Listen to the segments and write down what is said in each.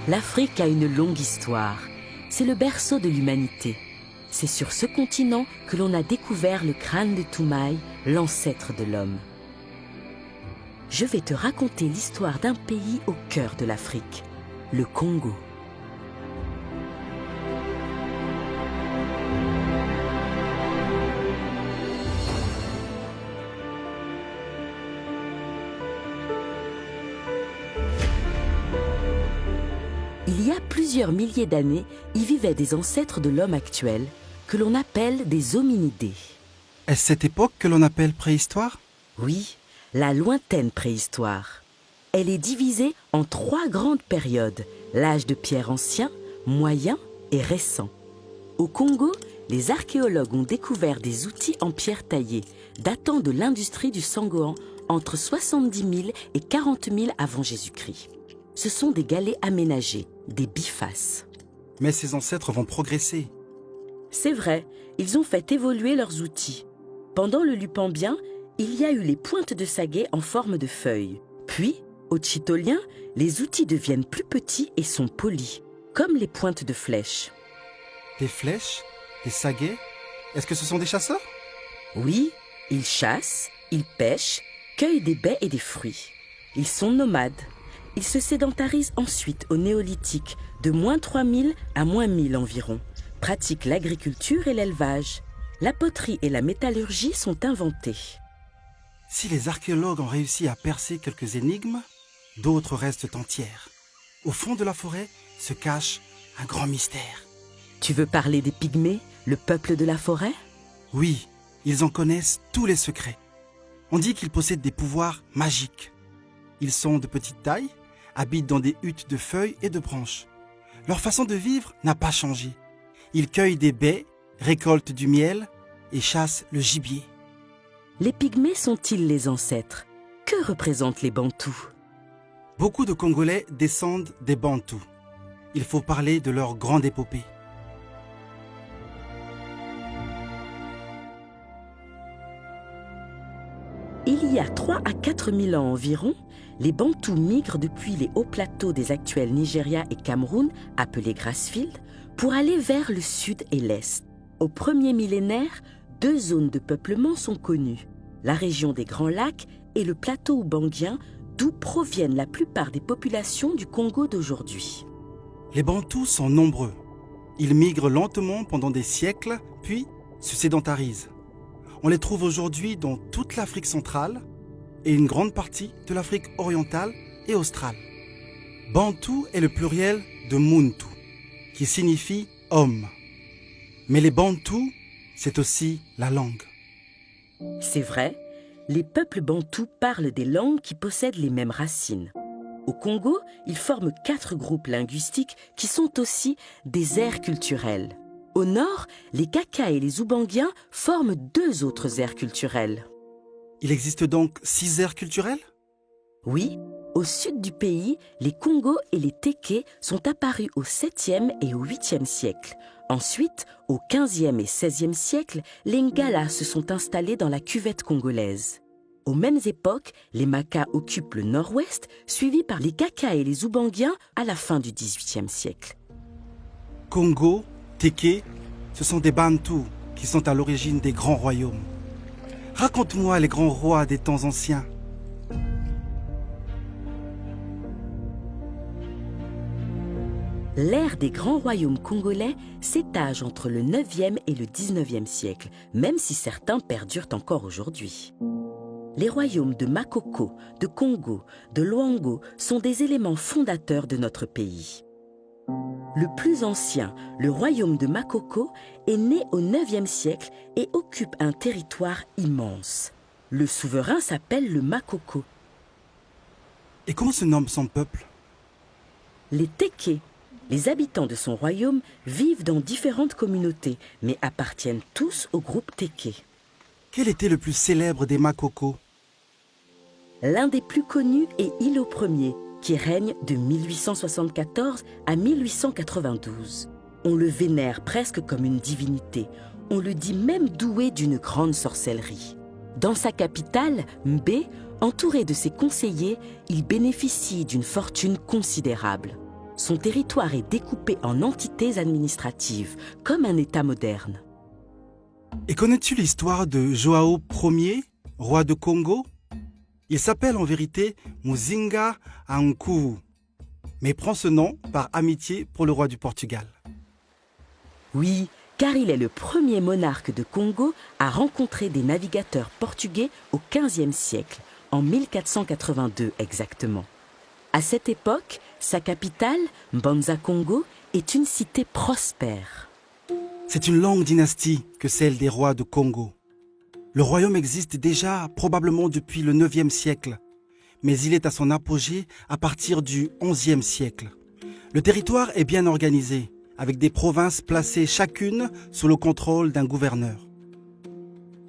L'Afrique a une longue histoire. C'est le berceau de l'humanité. C'est sur ce continent que l'on a découvert le crâne de Toumaï, l'ancêtre de l'homme. Je vais te raconter l'histoire d'un pays au cœur de l'Afrique, le Congo. Il y a plusieurs milliers d'années, y vivaient des ancêtres de l'homme actuel, que l'on appelle des hominidés. Est-ce cette époque que l'on appelle préhistoire? Oui, la lointaine préhistoire. Elle est divisée en 3 grandes périodes, l'âge de pierre ancien, moyen et récent. Au Congo, les archéologues ont découvert des outils en pierre taillée, datant de l'industrie du Sangoan entre 70 000 et 40 000 avant Jésus-Christ. Ce sont des galets aménagés, des bifaces. Mais ces ancêtres vont progresser. C'est vrai, ils ont fait évoluer leurs outils. Pendant le Lupambien, il y a eu les pointes de saguet en forme de feuilles. Puis, au Tchitolien, les outils deviennent plus petits et sont polis, comme les pointes de flèches. Les flèches? Les saguets? Est-ce que ce sont des chasseurs? Oui, ils chassent, ils pêchent, cueillent des baies et des fruits. Ils sont nomades. Ils se sédentarisent ensuite au néolithique, de moins 3000 à moins 1000 environ, pratiquent l'agriculture et l'élevage. La poterie et la métallurgie sont inventées. Si les archéologues ont réussi à percer quelques énigmes, d'autres restent entières. Au fond de la forêt se cache un grand mystère. Tu veux parler des Pygmées, le peuple de la forêt? Oui, ils en connaissent tous les secrets. On dit qu'ils possèdent des pouvoirs magiques. Ils sont de petite taille, habitent dans des huttes de feuilles et de branches. Leur façon de vivre n'a pas changé. Ils cueillent des baies, récoltent du miel et chassent le gibier. Les Pygmées sont-ils les ancêtres? Que représentent les Bantous? Beaucoup de Congolais descendent des Bantous. Il faut parler de leur grande épopée. Il y a 3 à 4 000 ans environ, les Bantous migrent depuis les hauts plateaux des actuels Nigeria et Cameroun, appelés Grassfield, pour aller vers le sud et l'est. Au premier millénaire, 2 zones de peuplement sont connues, la région des Grands Lacs et le plateau oubanguien, d'où proviennent la plupart des populations du Congo d'aujourd'hui. Les Bantous sont nombreux. Ils migrent lentement pendant des siècles, puis se sédentarisent. On les trouve aujourd'hui dans toute l'Afrique centrale et une grande partie de l'Afrique orientale et australe. Bantou est le pluriel de Muntu, qui signifie homme. Mais les Bantous, c'est aussi la langue. C'est vrai, les peuples bantous parlent des langues qui possèdent les mêmes racines. Au Congo, ils forment 4 groupes linguistiques qui sont aussi des aires culturelles. Au nord, les Kaka et les Oubanguiens forment 2 autres aires culturelles. Il existe donc 6 aires culturelles? Oui, au sud du pays, les Congos et les Téké sont apparus au 7e et au 8e siècle. Ensuite, au 15e et 16e siècle, les Ngala se sont installés dans la cuvette congolaise. Aux mêmes époques, les Makas occupent le nord-ouest, suivis par les Kaka et les Oubanguiens à la fin du 18e siècle. Congo, Téké, ce sont des Bantous qui sont à l'origine des grands royaumes. Raconte-moi les grands rois des temps anciens. L'ère des grands royaumes congolais s'étage entre le 9e et le 19e siècle, même si certains perdurent encore aujourd'hui. Les royaumes de Makoko, de Congo, de Luango sont des éléments fondateurs de notre pays. Le plus ancien, le royaume de Makoko, est né au 9e siècle et occupe un territoire immense. Le souverain s'appelle le Makoko. Et comment se nomme son peuple? Les Téké, les habitants de son royaume, vivent dans différentes communautés, mais appartiennent tous au groupe Téké. Quel était le plus célèbre des Makoko? L'un des plus connus est Ilo Ier, qui règne de 1874 à 1892. On le vénère presque comme une divinité. On le dit même doué d'une grande sorcellerie. Dans sa capitale, Mbé, entouré de ses conseillers, il bénéficie d'une fortune considérable. Son territoire est découpé en entités administratives, comme un État moderne. Et connais-tu l'histoire de João Ier, roi de Congo? Il s'appelle en vérité Muzinga Ankuru, mais prend ce nom par amitié pour le roi du Portugal. Oui, car il est le premier monarque de Congo à rencontrer des navigateurs portugais au XVe siècle, en 1482 exactement. À cette époque, sa capitale, Mbanza Congo, est une cité prospère. C'est une longue dynastie que celle des rois de Congo. Le royaume existe déjà probablement depuis le IXe siècle, mais il est à son apogée à partir du XIe siècle. Le territoire est bien organisé, avec des provinces placées chacune sous le contrôle d'un gouverneur.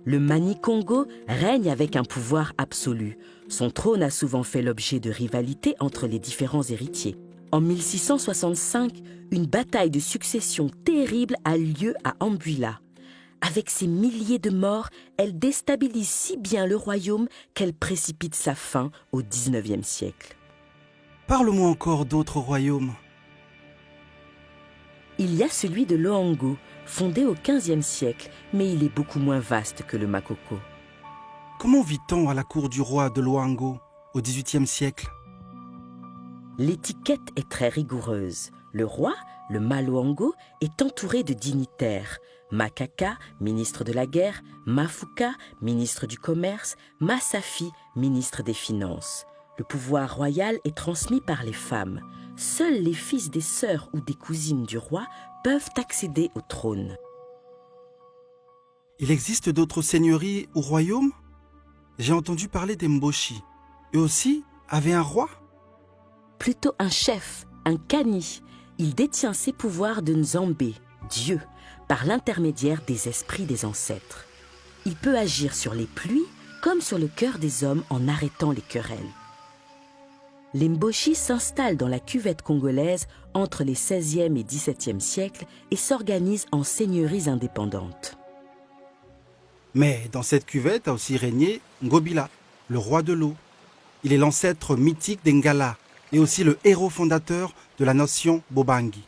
Le Mani-Congo règne avec un pouvoir absolu. Son trône a souvent fait l'objet de rivalités entre les différents héritiers. En 1665, une bataille de succession terrible a lieu à Ambuila. Avec ses milliers de morts, elle déstabilise si bien le royaume qu'elle précipite sa fin au XIXe siècle. Parle-moi encore d'autres royaumes. Il y a celui de Loango, fondé au XVe siècle, mais il est beaucoup moins vaste que le Makoko. Comment vit-on à la cour du roi de Loango au XVIIIe siècle? L'étiquette est très rigoureuse. Le roi, le Maloango, est entouré de dignitaires. Makaka, ministre de la guerre, Mafuka, ministre du commerce, Masafi, ministre des finances. Le pouvoir royal est transmis par les femmes. Seuls les fils des sœurs ou des cousines du roi peuvent accéder au trône. Il existe d'autres seigneuries ou royaumes? J'ai entendu parler des Mboshi. Eux aussi avaient un roi? Plutôt un chef, un Kani. Il détient ses pouvoirs de Nzambé, Dieu, par l'intermédiaire des esprits des ancêtres. Il peut agir sur les pluies comme sur le cœur des hommes en arrêtant les querelles. Les Mboshi s'installent dans la cuvette congolaise entre les XVIe et XVIIe siècles et s'organisent en seigneuries indépendantes. Mais dans cette cuvette a aussi régné Ngobila, le roi de l'eau. Il est l'ancêtre mythique d'Engala et aussi le héros fondateur de la nation Bobangi.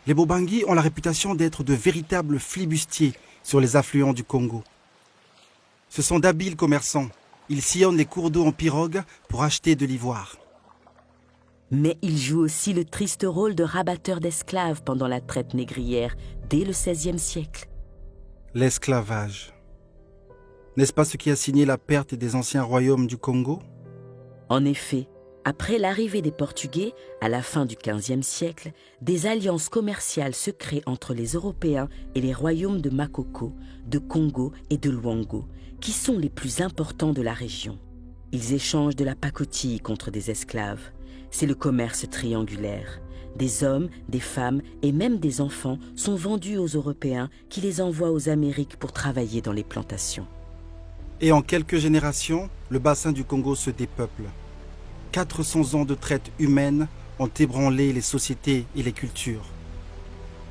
Les Bobangi ont la réputation d'être de véritables flibustiers sur les affluents du Congo. Ce sont d'habiles commerçants. Ils sillonnent les cours d'eau en pirogue pour acheter de l'ivoire. Mais il joue aussi le triste rôle de rabatteur d'esclaves pendant la traite négrière dès le XVIe siècle. L'esclavage. N'est-ce pas ce qui a signé la perte des anciens royaumes du Congo? En effet, après l'arrivée des Portugais, à la fin du XVe siècle, des alliances commerciales se créent entre les Européens et les royaumes de Makoko, de Congo et de Luango, qui sont les plus importants de la région. Ils échangent de la pacotille contre des esclaves. C'est le commerce triangulaire. Des hommes, des femmes et même des enfants sont vendus aux Européens qui les envoient aux Amériques pour travailler dans les plantations. Et en quelques générations, le bassin du Congo se dépeuple. 400 ans de traite humaine ont ébranlé les sociétés et les cultures.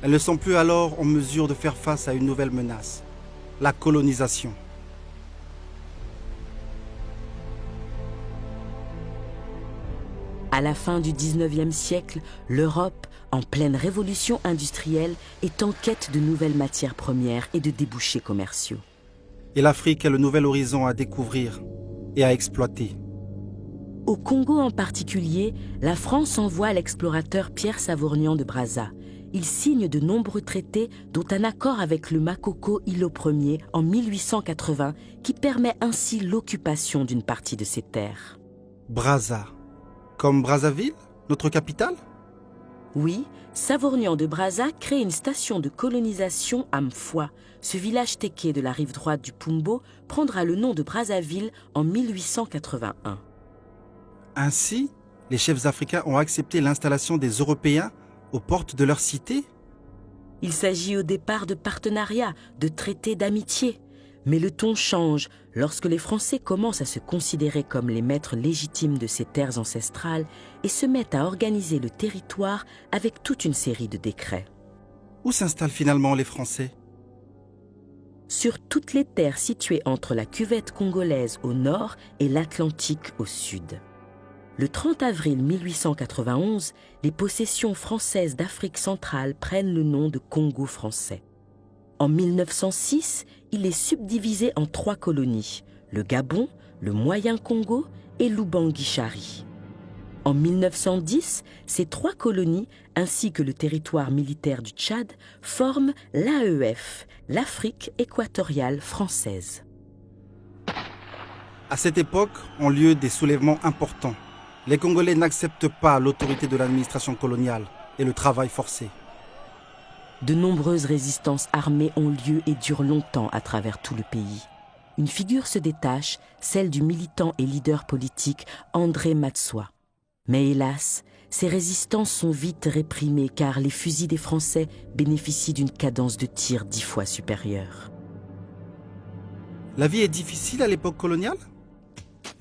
Elles ne sont plus alors en mesure de faire face à une nouvelle menace, la colonisation. À la fin du XIXe siècle, l'Europe, en pleine révolution industrielle, est en quête de nouvelles matières premières et de débouchés commerciaux. Et l'Afrique est le nouvel horizon à découvrir et à exploiter. Au Congo en particulier, la France envoie l'explorateur Pierre Savournian de Brazza. Il signe de nombreux traités, dont un accord avec le Makoko Ilo Ier en 1880, qui permet ainsi l'occupation d'une partie de ses terres. Brazza. Comme Brazzaville, notre capitale? Oui, Savournian de Brazza crée une station de colonisation à Mfwa. Ce village téké de la rive droite du Pumbo prendra le nom de Brazzaville en 1881. Ainsi, les chefs africains ont accepté l'installation des Européens aux portes de leur cité? Il s'agit au départ de partenariats, de traités d'amitié. Mais le ton change lorsque les Français commencent à se considérer comme les maîtres légitimes de ces terres ancestrales et se mettent à organiser le territoire avec toute une série de décrets. Où s'installent finalement les Français? Sur toutes les terres situées entre la cuvette congolaise au nord et l'Atlantique au sud. Le 30 avril 1891, les possessions françaises d'Afrique centrale prennent le nom de Congo français. En 1906, il est subdivisé en 3 colonies, le Gabon, le Moyen Congo et l'Oubangui-Chari. En 1910, ces 3 colonies, ainsi que le territoire militaire du Tchad, forment l'AEF, l'Afrique équatoriale française. À cette époque ont lieu des soulèvements importants. Les Congolais n'acceptent pas l'autorité de l'administration coloniale et le travail forcé. De nombreuses résistances armées ont lieu et durent longtemps à travers tout le pays. Une figure se détache, celle du militant et leader politique André Matsoa. Mais hélas, ces résistances sont vite réprimées car les fusils des Français bénéficient d'une cadence de tir 10 fois supérieure. La vie est difficile à l'époque coloniale ?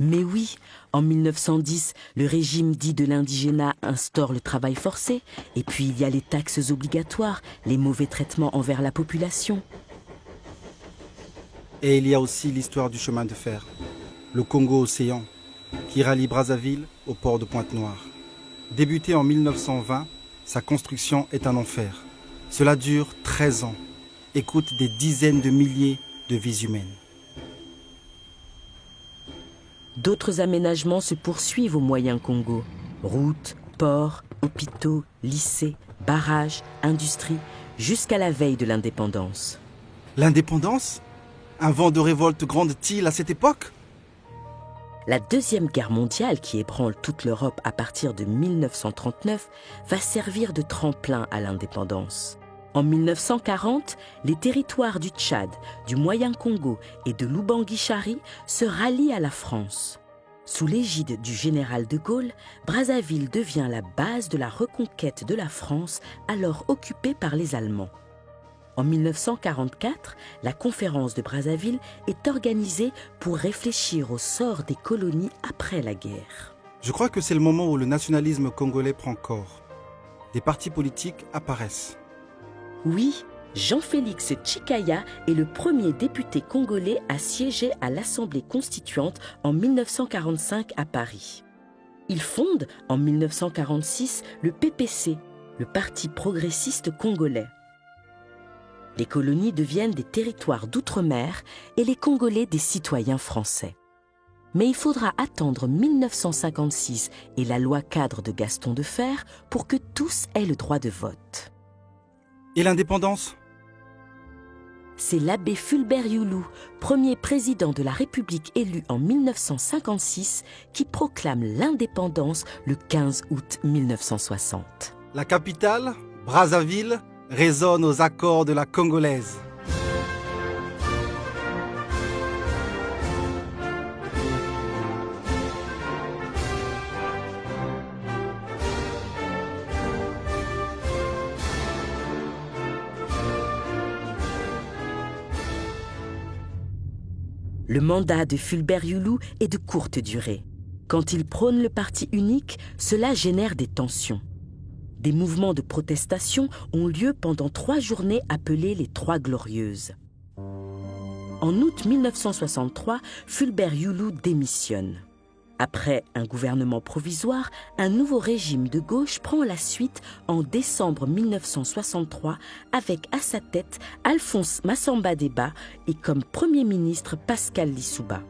Mais oui, en 1910, le régime dit de l'indigénat instaure le travail forcé, et puis il y a les taxes obligatoires, les mauvais traitements envers la population. Et il y a aussi l'histoire du chemin de fer, le Congo-Océan, qui relie Brazzaville au port de Pointe-Noire. Débuté en 1920, sa construction est un enfer. Cela dure 13 ans et coûte des dizaines de milliers de vies humaines. D'autres aménagements se poursuivent au Moyen Congo. Routes, ports, hôpitaux, lycées, barrages, industries, jusqu'à la veille de l'indépendance. L'indépendance ? Un vent de révolte gronde-t-il à cette époque ? La Deuxième Guerre mondiale, qui ébranle toute l'Europe à partir de 1939, va servir de tremplin à l'indépendance. En 1940, les territoires du Tchad, du Moyen Congo et de l'Oubangui-Chari se rallient à la France. Sous l'égide du général de Gaulle, Brazzaville devient la base de la reconquête de la France, alors occupée par les Allemands. En 1944, la conférence de Brazzaville est organisée pour réfléchir au sort des colonies après la guerre. Je crois que c'est le moment où le nationalisme congolais prend corps. Des partis politiques apparaissent. Oui, Jean-Félix Tchikaya est le premier député congolais à siéger à l'Assemblée constituante en 1945 à Paris. Il fonde en 1946 le PPC, le Parti progressiste congolais. Les colonies deviennent des territoires d'outre-mer et les Congolais des citoyens français. Mais il faudra attendre 1956 et la loi cadre de Gaston Defferre pour que tous aient le droit de vote. Et l'indépendance ? C'est l'abbé Fulbert Youlou, premier président de la République élu en 1956, qui proclame l'indépendance le 15 août 1960. La capitale, Brazzaville, résonne aux accords de la Congolaise. Le mandat de Fulbert Youlou est de courte durée. Quand il prône le parti unique, cela génère des tensions. Des mouvements de protestation ont lieu pendant 3 journées appelées les 3 Glorieuses. En août 1963, Fulbert Youlou démissionne. Après un gouvernement provisoire, un nouveau régime de gauche prend la suite en décembre 1963 avec à sa tête Alphonse Massamba Deba et comme Premier ministre Pascal Lissouba.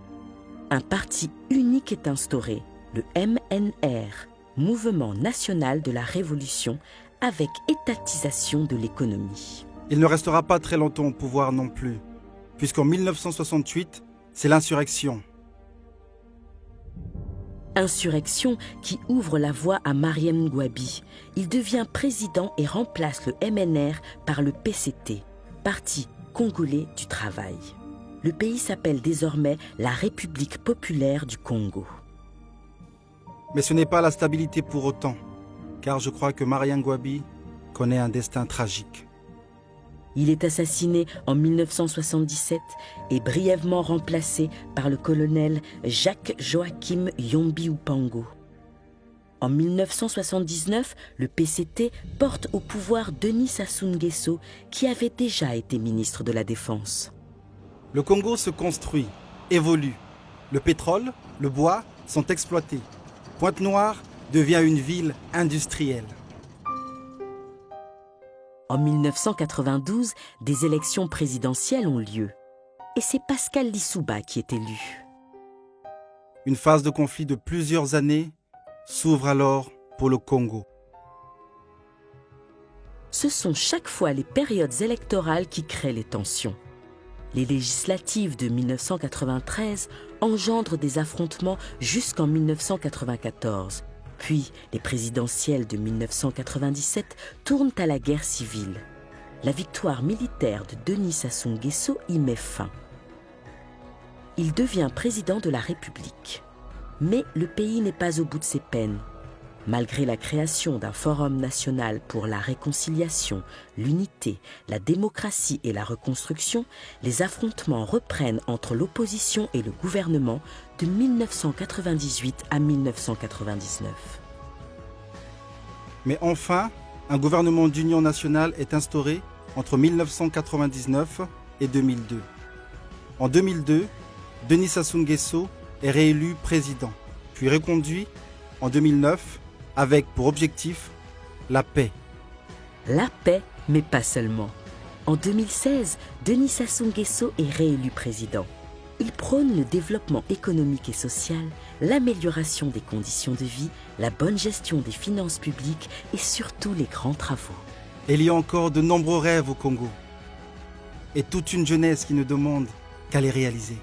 Un parti unique est instauré, le MNR, Mouvement national de la Révolution, avec étatisation de l'économie. Il ne restera pas très longtemps au pouvoir non plus, puisqu'en 1968, c'est l'insurrection. Insurrection qui ouvre la voie à Marien Ngouabi. Il devient président et remplace le MNR par le PCT, Parti congolais du travail. Le pays s'appelle désormais la République populaire du Congo. Mais ce n'est pas la stabilité pour autant, car je crois que Marien Ngouabi connaît un destin tragique. Il est assassiné en 1977 et brièvement remplacé par le colonel Jacques-Joachim Yombi Upango. En 1979, le PCT porte au pouvoir Denis Sassou Nguesso, qui avait déjà été ministre de la Défense. Le Congo se construit, évolue. Le pétrole, le bois sont exploités. Pointe-Noire devient une ville industrielle. En 1992, des élections présidentielles ont lieu. Et c'est Pascal Lissouba qui est élu. Une phase de conflit de plusieurs années s'ouvre alors pour le Congo. Ce sont chaque fois les périodes électorales qui créent les tensions. Les législatives de 1993 engendrent des affrontements jusqu'en 1994. Puis, les présidentielles de 1997 tournent à la guerre civile. La victoire militaire de Denis Sassou Nguesso y met fin. Il devient président de la République. Mais le pays n'est pas au bout de ses peines. Malgré la création d'un forum national pour la réconciliation, l'unité, la démocratie et la reconstruction, les affrontements reprennent entre l'opposition et le gouvernement de 1998 à 1999. Mais enfin, un gouvernement d'union nationale est instauré entre 1999 et 2002. En 2002, Denis Sassou Nguesso est réélu président, puis reconduit en 2009 avec pour objectif la paix. La paix, mais pas seulement. En 2016, Denis Sassou Nguesso est réélu président. Il prône le développement économique et social, l'amélioration des conditions de vie, la bonne gestion des finances publiques et surtout les grands travaux. Il y a encore de nombreux rêves au Congo et toute une jeunesse qui ne demande qu'à les réaliser.